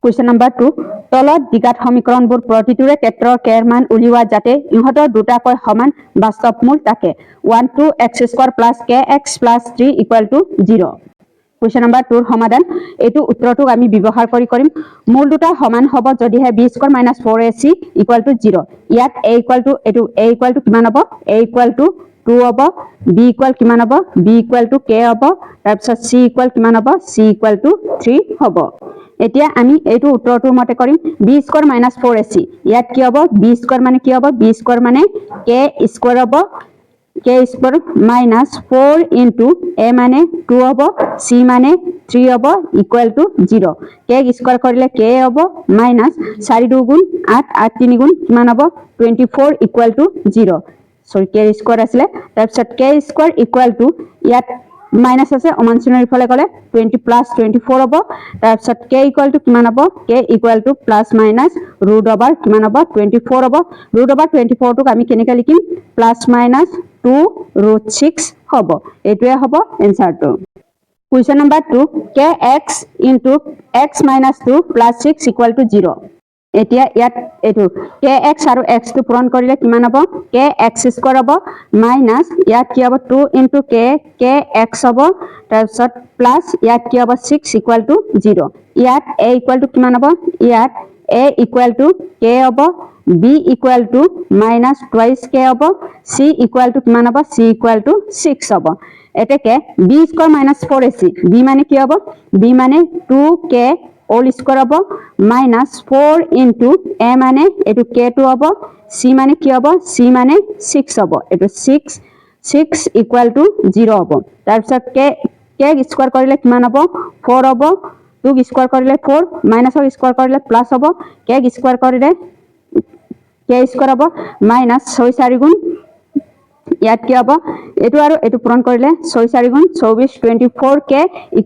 Question number 2 তলত দ্বিঘাত সমীকৰণবোৰ প্ৰতিটোৰে ক্ষেত্ৰৰ কেৰ মান উলিওৱা যাতে ইহঁতৰ দুটাকৈ সমান বাস্তৱ মূল থাকে 1 2x² + kx + 3 = 0 কুৱেশ্যন নম্বৰ 2 সমাধান এইটো উত্তৰটোক আমি ব্যৱহাৰ কৰিম মূল দুটা সমান হ'ব যদিহে b² - 4ac = 0 ইয়াত a = কিমান হ'ব a = 2 হ'ব b = কিমান হ'ব b = k হ'ব তাৰপিছত c = কিমান হ'ব c = 3 হ'ব এতিয়া আমি এইটো উত্তৰটোৰ মতে কৰিম b² - 4ac ইয়াত কি হ'ব b² মানে কি হ'ব b² মানে k² হ'ব k² - 4 * a মানে 2 হ'ব c মানে 3 হ'ব = 0 k² কৰিলে k হ'ব -4 2 গুণ 8 8 3 গুণ কিমান হ'ব 24 = 0 সৰি k² আছিলে তাৰপিছত k² ইয়াত মাইনাস আছে অমানচিনৰ ইফালে গলে 20 + 24 হ'ব তাৰপিছত k = কিমান হ'ব k = ± কিমান হ'ব 24 হ'ব √24 টোক আমি কেনেকৈ লিখিম ±2√6 হ'ব এটোৱে হ'ব এনসাৰটো কুৱেশ্যন নম্বৰ 2 kx * x - 2 + 6 = 0 এতিয়া ইয়াত এটো kx আৰু x টো পূৰণ কৰিলে কিমান হ'ব kx² হ'ব মাইনাস ইয়াত কি হ'ব 2 * k kx হ'ব তাৰপিছত প্লাস ইয়াত কি হ'ব 6 = 0 ইয়াত a = কিমান হ'ব ইয়াত a = k হ'ব b = -2 k হ'ব c = কিমান হ'ব c = 6 হ'ব এতেকে b² - 4ac b মানে কি হ'ব b মানে 2k ² হ'ব -4 * a মানে এটো k2 হ'ব c মানে কি হ'ব c মানে 6 হ'ব এটো 6 = 0 হ'ব তাৰপিছত k² কৰিলে কিমান হ'ব 4 হ'ব 2 স্কয়াৰ কৰিলে 4 -ৰ কৰিলে প্লাস হ'ব k² কৰিলে k² হ'ব -6 4 গুণ ইয়াত কি হ'ব এটো আৰু এটো পূৰণ কৰিলে 6 4 গুণ 24 24k =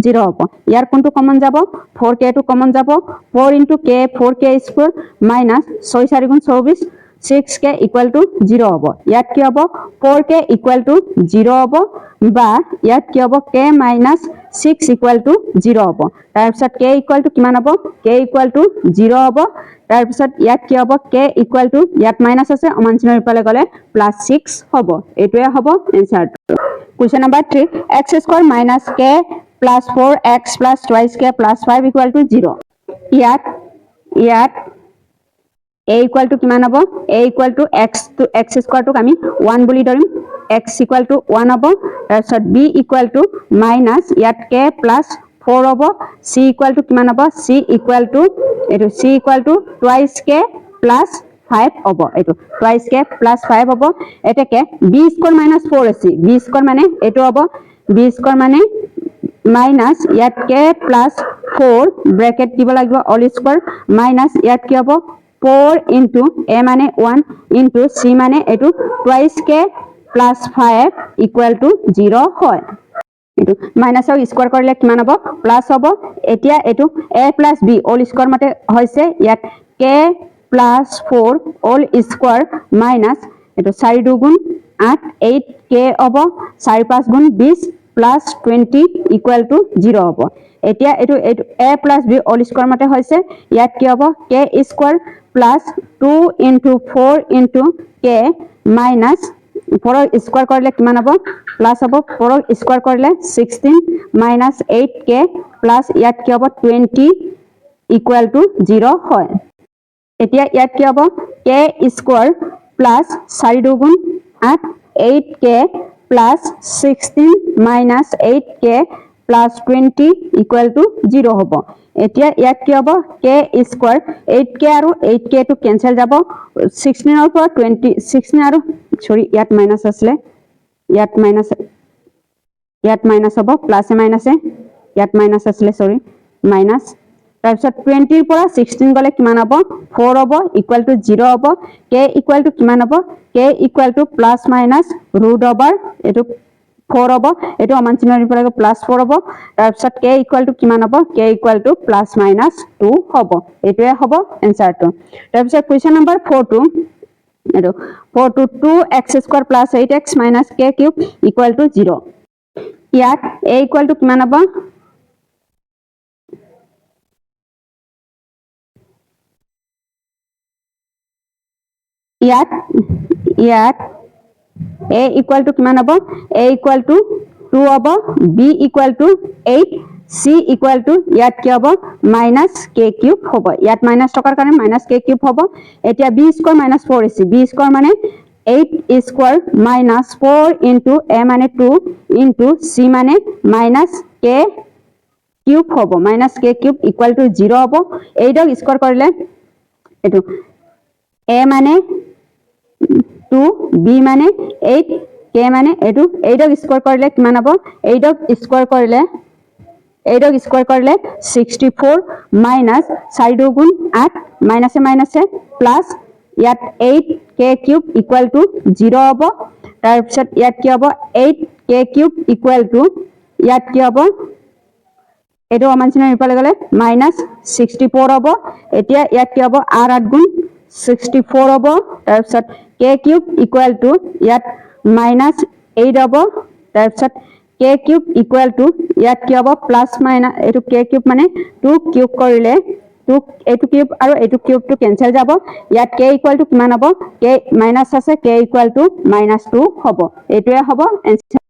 0 হ'ব ইয়াৰ কোনটো কমন যাব 4k টো কমন যাব 4 * k 4k² -6 4 গুণ 24 6k = 0 হ'ব ইয়াত কি হ'ব 4k = 0 হ'ব বা ইয়াত কি হ'ব k - 6 = 0 হ'ব তাৰপিছত k = কিমান হ'ব k = 0 হ'ব তাৰপিছত ইয়াত কি হ'ব k = ইয়াত মাইনাস আছে অমানচিনৰ ইফালে গলে +6 হ'ব এটোৱে হ'ব এনসাৰটো question number 3 x² - k + 4x + 2k + 5 = 0 ইয়াত a = কিমান হ'ব a = x² টোক আমি 1 বুলি ধৰিম x = 1 হ'ব তাৰপিছত b = ইয়াত k + 4 হ'ব c = কিমান হ'ব c = এটো c = 2k + 5 হ'ব এটো 2k + 5 হ'ব এতেকে b² - 4ac b² মানে এটো হ'ব b² মানে মাইনাস ইয়াত k + 4 ব্র্যাকেট দিব লাগিব অল স্কয়ার মাইনাস ইয়াত কি হ'ব 4 * a মানে 1 * c মানে এটো 2k + 5 = 0 হয় এটো মাইনাসৰ স্কয়াৰ কৰিলে কিমান হ'ব প্লাস হ'ব এতিয়া এটো a + b অল স্কয়ার মতে হৈছে ইয়াত k + 4 অল স্কয়ার মাইনাস এটো 4 2 গুণ 8 8k হ'ব 4 5 গুণ 20 + 20 = 0 হ'ব এতিয়া এটো a + b অল স্কয়ার মতে হৈছে ইয়াত কি হ'ব k² + 2 * 4 * k মাইনাস 4 ৰ স্কয়াৰ কৰিলে কিমান হ'ব প্লাস হ'ব 4 ৰ স্কয়াৰ কৰিলে 16 - 8k প্লাস ইয়াত কি হ'ব 20 = 0 হয় এতিয়া ইয়াত কি হ'ব k² + 4 2 গুণ 8 8k + 16 - 8k + 20 = 0 হ'ব এতিয়া ইয়াত কি হ'ব k² 8k আৰু 8k টো কেনসেল যাব 16 ৰ পৰা 20 16 আৰু সৰি ইয়াত মাইনাস আছিল ইয়াত মাইনাস হ'ব প্লাসে মাইনাসে ইয়াত মাইনাস আছিল সৰি মাইনাস তাৰপিছত 20 ৰ পৰা 16 গলে কিমান হ'ব 4 হ'ব = 0 হ'ব k = কিমান হ'ব k = ± এটো 4 হ'ব এটো অমানচিনৰ ইফালে +4 হ'ব তাৰপিছত k = কিমান হ'ব k = ± 2 হ'ব এটোৱে হ'ব এনসাৰটো তাৰপিছত কুৱেশ্যন নম্বৰ 4 টো এটো 2x² + 8x - k³ = 0 ইয়াত a = কিমান হ'ব ইয়াত ইয়াত a equal to কিমান হ'ব a equal to 2 হ'ব b equal to 8 c equal to ইয়াত কি হ'ব minus k cube হ'ব ইয়াত minus টকাৰ কাৰণে minus k cube হ'ব এতিয়া b square minus 4 আছে b square মানে 8 square minus 4 into a মানে 2 into c মানে minus k cube হ'ব minus k cube equal to 0 হ'ব এইডক স্কয়ার কৰিলে এটো a মানে 2 b মানে 8 k মানে এটো এইডক স্কয়ার কৰিলে কিমান হ'ব এইডক স্কয়াৰ কৰিলে 64 minus 4 দুগুণ 8 minus minus plus ইয়াত 8 k cube equal to 0 হ'ব তাৰ পিছত ইয়াত কি হ'ব 8 k cube equal to ইয়াত কি হ'ব এটো অমানচিনা ৰিপালে গলে -64 হ'ব এতিয়া ইয়াত কি হ'ব r 8 গুণ 64 হ'ব তাৰ পিছত k cube equal to ইয়াত -8 হ'ব তাৰ পিছত k cube equal to ইয়াত কি হ'ব প্লাস মাইনাস এটো k cube মানে 2 কিউব কৰিলে 2 এটো কিউব আৰু এটো কিউব টু কেনসেল যাব ইয়াত k equal to কিমান হ'ব k মাইনাস আছে k equal to -2 হ'ব এটোৱে হ'ব answer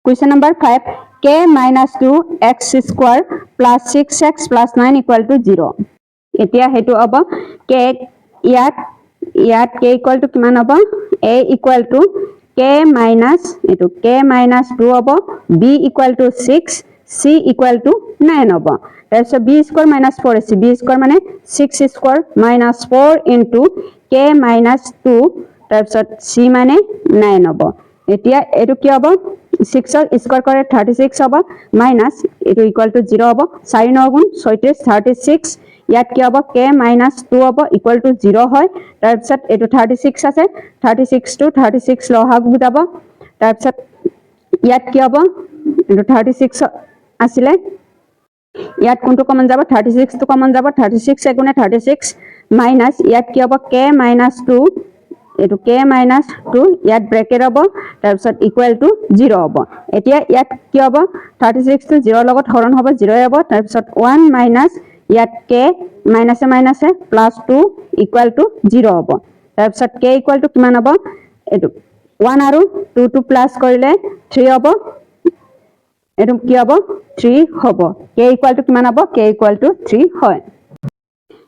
question number 5 k minus 2 x square plus 6x plus 9 equal to 0 এতিয়া হেতু হ'ব k ইয়াত k equal to কিমান হ'ব a equal to k minus এটো k minus 2 হ'ব b equal to 6 c equal to 9 হ'ব তাৰপিছত b square minus 4 আছে b square মানে 6 square minus 4 into k minus 2 তাৰপিছত c মানে 9 হ'ব এতিয়া এটো কি হ'ব 6 স্কয়ার করে 36 হ'ব মাইনাস এটো ইকুয়াল টু 0 হ'ব 4 9 গুণ 36 36 ইয়াত কি হ'ব k - 2 হ'ব ইকুয়াল টু 0 হয় তাৰ পিছত এটো 36 আছে 36 টু 36 লহাগ বুজাব তাৰ পিছত ইয়াত কি হ'ব এটো 36 আছিল ইয়াত কোনটো কমন যাব 36 টো কমন যাব 36 গুণে 36 মাইনাস ইয়াত কি হ'ব k - 2 এটো k - 2 ইয়াত ব্র্যাকেট হ'ব তাৰ পিছত ইকুয়াল টু 0 হ'ব এতিয়া ইয়াত কি হ'ব 36 টু 0 লগত হৰণ হ'ব 0 হ'ব তাৰ পিছত 1 মাইনাস ইয়াত k মাইনাসে মাইনাসে প্লাস 2 ইকুয়াল টু 0 হ'ব তাৰ পিছত k ইকুয়াল টু কিমান হ'ব এটো 1 আৰু 2 টু প্লাস কৰিলে 3 হ'ব এটো কি হ'ব 3 হ'ব k ইকুয়াল টু কিমান হ'ব k ইকুয়াল টু 3 হয়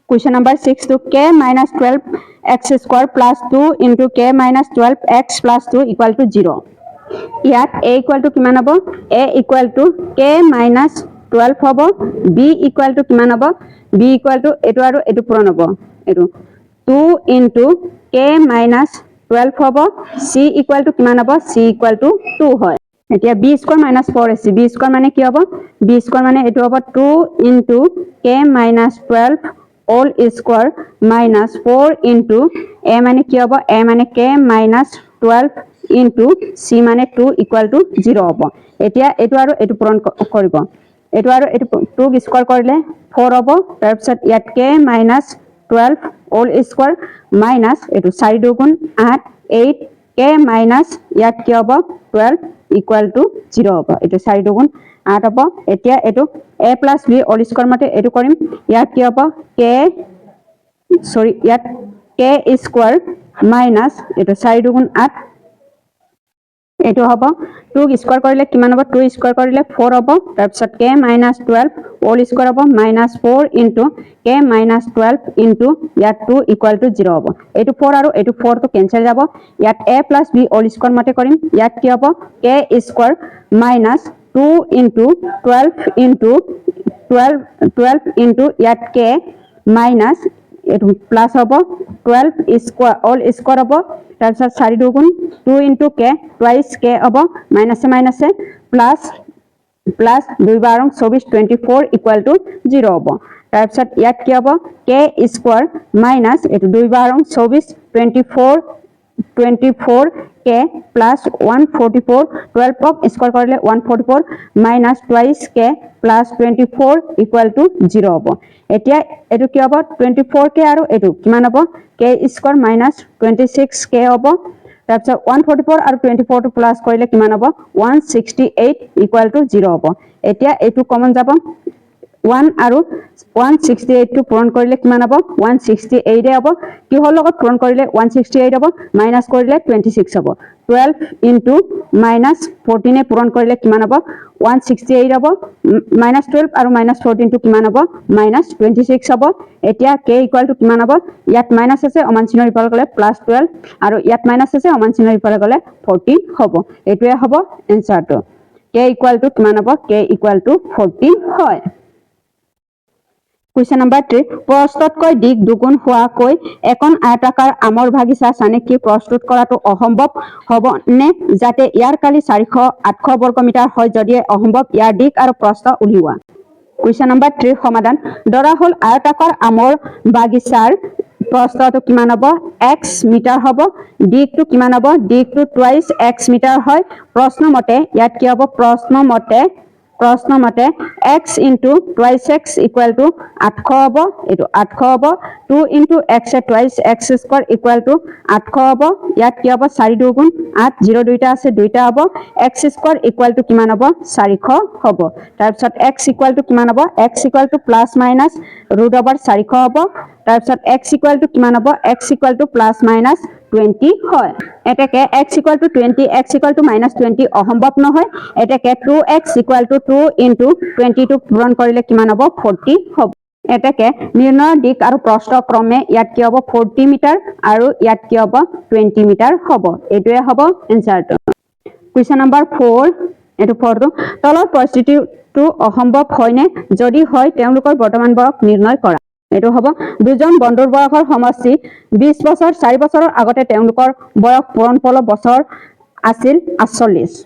Question number 6 to k minus 12x square plus 2 into k minus 12x plus 2 equal to 0. ইয়াত a equal to কিমান হ'ব a equal to k minus 12 হ'ব b equal to কিমান হ'ব b equal to এটো আৰু এটো পূৰণ হ'ব এটো 2 into k minus 12 হ'ব c equal to কিমান হ'ব c equal to 2 হয় এতিয়া b square minus 4 আছে b square মানে কি হ'ব b square মানে এটো হ'ব 2 into k minus 12 all square minus 4 into a মানে কি হ'ব a মানে k minus 12 into c মানে 2 equal to 0 হ'ব এতিয়া এটো আৰু এটো পূৰণ কৰিব এটো আৰু এটো 2 স্কয়াৰ কৰিলে 4 হ'ব তাৰ পিছত ইয়াত k minus 12 all square minus এটো 4 দুগুণ 8 8 k minus ইয়াত কি হ'ব 12 equal to 0 হ'ব এটো 4 দুগুণ 8 হ'ব এতিয়া এটো a plus b all square মতে এটো কৰিম ইয়াত কি হ'ব k sorry ইয়াত k square minus এটো 4 দুগুণ 8 এটো হ'ব 2 স্কয়ার কৰিলে কিমান হ'ব 2 স্কয়াৰ কৰিলে 4 হ'ব তাৰ পিছত k minus 12 all square হ'ব minus 4 into k minus 12 into ইয়াত 2 equal to 0 হ'ব এটো 4 আৰু এটো 4 তো কেনসেল যাব ইয়াত a plus b all square মতে কৰিম ইয়াত কি হ'ব k square minus 2 into 12 into 12 into ইয়াত k minus এটো প্লাস হ'ব 12 square all square হ'ব তাৰ পিছত 4 দুগুণ 2 into k twice k হ'ব মাইনাসে মাইনাসে প্লাস প্লাস 2 বাৰং 24 24 equal to 0 হ'ব তাৰ পিছত ইয়াত কি হ'ব k square minus এটো 2 বাৰং 24 24 24 k plus 144 12 of square কৰিলে 144 minus twice k plus 24 equal to 0 হ'ব এতিয়া এটো কি হ'ব 24 k আৰু এটো কিমান হ'ব k square minus 26 k হ'ব তাৰপিছত 144 আৰু 24 টো প্লাস কৰিলে কিমান হ'ব 168 equal to 0 হ'ব এতিয়া এটো কমন যাব 1 আৰু 168 টো পূৰণ কৰিলে কিমান হ'ব 168 হ'ব কিহৰ লগত পূৰণ কৰিলে 168 হ'ব মাইনাস কৰিলে 26 হ'ব 12 ইনটু মাইনাস 14 এ পূৰণ কৰিলে কিমান হ'ব 168 হ'ব মাইনাস 12 আৰু মাইনাস 14 টো কিমান হ'ব মাইনাস 26 হ'ব এতিয়া k ইকুয়াল টু কিমান হ'ব ইয়াত মাইনাস আছে অমান চিহ্নৰ ইফালে গলে প্লাস 12 আৰু ইয়াত মাইনাস আছে অমান চিহ্নৰ ইফালে গলে 14 হ'ব এটোৱে হ'ব এনসাৰটো k ইকুয়াল টু কিমান হ'ব k ইকুয়াল টু 14 হয় Question number 3 প্ৰস্তুতকৈ দিক দুগুণ হোৱাকৈ এখন আয়তাকাৰ আমৰ বাগিচা চানেকি প্ৰস্তুত কৰাটো অসম্ভৱ হ'বনে যাতে ইয়াৰ কালি 400 800 বৰ্গ মিটাৰ হয় যদি অসম্ভৱ ইয়াৰ দিক আৰু প্ৰস্থ উলিওৱা Question number 3 সমাধান ধৰা হল আয়তাকাৰ আমৰ বাগিচাৰ প্ৰস্থটো কিমান হ'ব x মিটাৰ হ'ব দিকটো কিমান হ'ব দিকটো টুৱাইস x মিটাৰ হয় প্ৰশ্ন মতে ইয়াত কি হ'ব প্ৰশ্ন মতে x into twice x equal to 800 হ'ব এটো 800 হ'ব 2 into x twice x square equal to 800 হ'ব ইয়াত কি হ'ব 4 দুগুণ 8 0 দুইটা আছে দুইটা হ'ব x square equal to কিমান হ'ব 400 হ'ব তাৰ পিছত x equal to কিমান হ'ব x equal to plus minus root over 400 হ'ব তাৰ পিছত x equal to কিমান হ'ব x equal to plus minus 20 হয় এটাকে x equal to 20 x equal to minus 20 অসম্ভৱ নহয় এটাকে 2x equal to 2 into 22 পূৰণ কৰিলে কিমান হ'ব 40 হ'ব এটাকে নিৰ্ণয় দিক আৰু প্ৰস্থ ক্ৰমে ইয়াত কি হ'ব 40 মিটাৰ আৰু ইয়াত কি হ'ব 20 মিটাৰ হ'ব এটোৱে হ'ব এনসাৰটো Question number 4 এটো 4 তলৰ পৰিস্থিতিটো অসম্ভৱ হয়নে যদি হয় তেওঁলোকৰ বৰ্তমান বয়স নিৰ্ণয় কৰা এটো হ'ব দুজন বন্ধুৰ বয়সৰ সমষ্টি 20 বছৰ 4 বছৰৰ আগতে তেওঁলোকৰ বয়স পূৰণ ফল বছৰ আছিল 48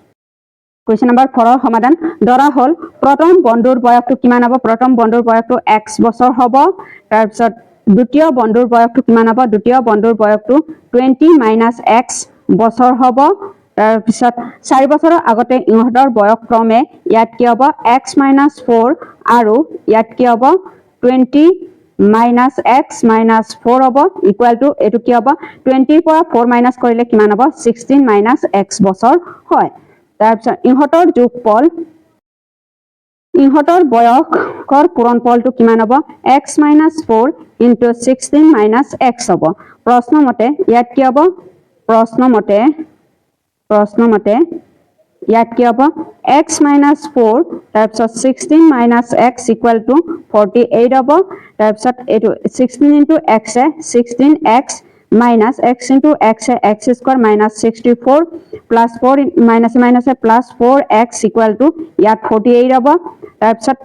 Question number 4 ৰ সমাধান ধৰা হল প্ৰথম বন্ধুৰ বয়সটো কিমান হ'ব প্ৰথম বন্ধুৰ বয়সটো x বছৰ হ'ব তাৰ পিছত দ্বিতীয় বন্ধুৰ বয়সটো কিমান হ'ব দ্বিতীয় বন্ধুৰ বয়সটো 20 - x বছৰ হ'ব তাৰ পিছত 4 বছৰৰ আগতে ইহঁতৰ বয়স ক্ৰমে ইয়াত কি হ'ব x - 4 আৰু ইয়াত কি হ'ব 20 - x - 4 হ'ব ইকুয়াল টু এটো কি হ'ব 20 পৰা 4 মাইনাস কৰিলে কিমান হ'ব 16 - x বছৰ হয় তাৰ পিছত ইহঁতৰ যোগফল ইহঁতৰ বয়সৰ পূৰণফলটো কিমান হ'ব x - 4 into 16 - x হ'ব প্ৰশ্ন মতে ইয়াত কি হ'ব প্ৰশ্ন মতে ইয়াত কি হ'ব x - 4 তাৰ পিছত 16 - x equal to 48 হ'ব তাৰ পিছত এটো 16 into x 16x minus x into x x square minus 64 plus 4 minus plus 4x equal to ইয়াত 48 হ'ব তাৰ পিছত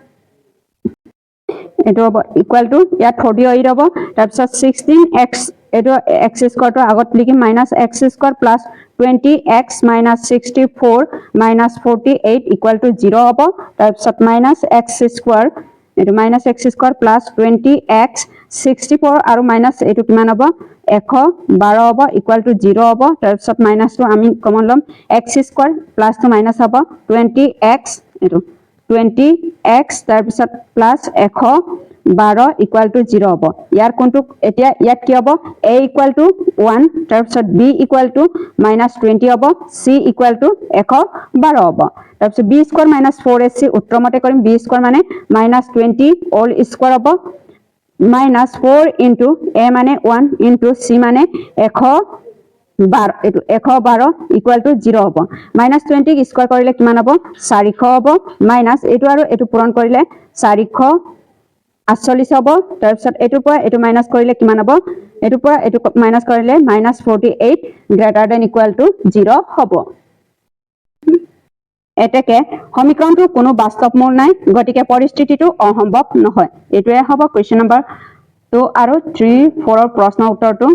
এটো হ'ব equal to ইয়াত 48 হ'ব তাৰ পিছত 16x এটো x square টো আগত লিখিম minus x square plus 20x minus 64 minus 48 equal to 0 হ'ব তাৰ পিছত minus x square এটো minus x square plus 20x 64 আৰু minus এটো কিমান হ'ব 112 হ'ব equal to 0 হ'ব তাৰ পিছত minus টো আমি কমন লম x square plus টো minus হ'ব 20x এটো 20x তাৰ পিছত plus 112 equal to 0 হ'ব ইয়াৰ কোনটো এতিয়া ইয়াত কি হ'ব a equal to 1 তাৰ পিছত b equal to -20 হ'ব c equal to 112 হ'ব তাৰ পিছত b square - 4ac উত্তৰমতে কৰিম b square মানে -20 all square হ'ব -4 into a মানে 1 into c মানে 112 এটো 112 equal to 0 হ'ব -20 ক স্কয়ার কৰিলে কিমান হ'ব 400 হ'ব মাইনাস এটো আৰু এটো পূৰণ কৰিলে 448 হ'ব তাৰ পিছত এটোৰ পৰা এটো মাইনাস কৰিলে কিমান হ'ব এটোৰ পৰা এটো মাইনাস কৰিলে -48 greater than equal to 0 হ'ব এটাকে সমীকৰণটো কোনো বাস্তৱ মূল নাই গতিকে পৰিস্থিতিটো অসম্ভৱ নহয় এটোৱে হ'ব কোৱেশ্চন নম্বৰ 2 আৰু 3 4 ৰ প্ৰশ্ন উত্তৰটো